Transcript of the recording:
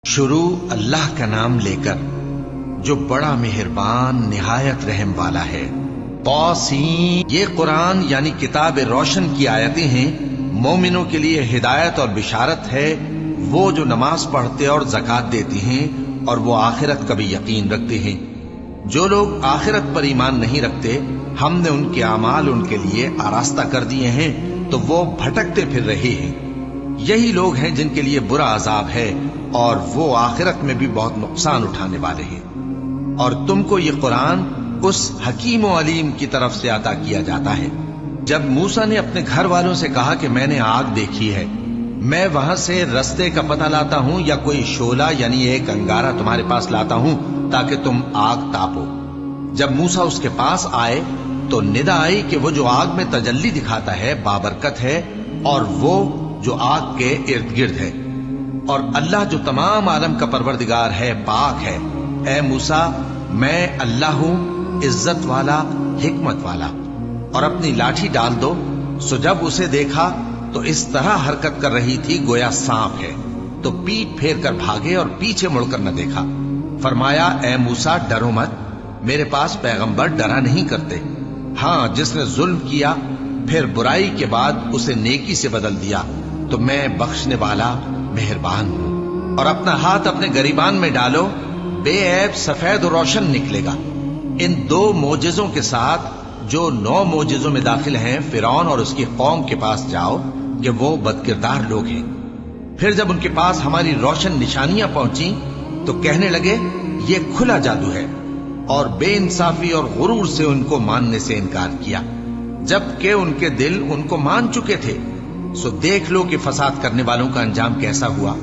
شروع اللہ کا نام لے کر جو بڑا مہربان نہایت رحم والا ہے۔ طاسین، یہ قرآن یعنی کتاب روشن کی آیتیں ہیں، مومنوں کے لیے ہدایت اور بشارت ہے، وہ جو نماز پڑھتے اور زکوٰۃ دیتی ہیں اور وہ آخرت کا بھی یقین رکھتے ہیں۔ جو لوگ آخرت پر ایمان نہیں رکھتے، ہم نے ان کے اعمال ان کے لیے آراستہ کر دیے ہیں تو وہ بھٹکتے پھر رہے ہیں۔ یہی لوگ ہیں جن کے لیے برا عذاب ہے اور وہ آخرت میں بھی بہت نقصان اٹھانے والے ہیں۔ اور تم کو یہ قرآن اس حکیم و علیم کی طرف سے عطا کیا جاتا ہے۔ جب موسیٰ نے اپنے گھر والوں سے کہا کہ میں نے آگ دیکھی ہے، میں وہاں سے رستے کا پتہ لاتا ہوں یا کوئی شعلہ یعنی ایک انگارہ تمہارے پاس لاتا ہوں تاکہ تم آگ تاپو۔ جب موسیٰ اس کے پاس آئے تو ندا آئی کہ وہ جو آگ میں تجلی دکھاتا ہے بابرکت ہے، اور وہ جو آگ کے ارد گرد ہے، اور اللہ جو تمام عالم کا پروردگار ہے پاک ہے۔ اے موسیٰ، میں اللہ ہوں، عزت والا، حکمت والا، اور اپنی لاٹھی ڈال دو۔ سو جب اسے دیکھا تو اس طرح حرکت کر رہی تھی گویا سانپ ہے، تو پیٹ پھیر کر بھاگے اور پیچھے مڑ کر نہ دیکھا۔ فرمایا، اے موسیٰ، ڈرو مت، میرے پاس پیغمبر ڈرا نہیں کرتے۔ ہاں، جس نے ظلم کیا پھر برائی کے بعد اسے نیکی سے بدل دیا تو میں بخشنے والا مہربان ہوں۔ اور اپنا ہاتھ اپنے گریبان میں ڈالو، بے عیب سفید و روشن نکلے گا۔ ان 2 معجزوں کے ساتھ جو 9 معجزوں میں داخل ہیں فرعون اور اس کی قوم کے پاس جاؤ کہ وہ بدکردار لوگ ہیں۔ پھر جب ان کے پاس ہماری روشن نشانیاں پہنچی تو کہنے لگے یہ کھلا جادو ہے، اور بے انصافی اور غرور سے ان کو ماننے سے انکار کیا، جبکہ ان کے دل ان کو مان چکے تھے۔ سو دیکھ لو کہ فساد کرنے والوں کا انجام کیسا ہوا۔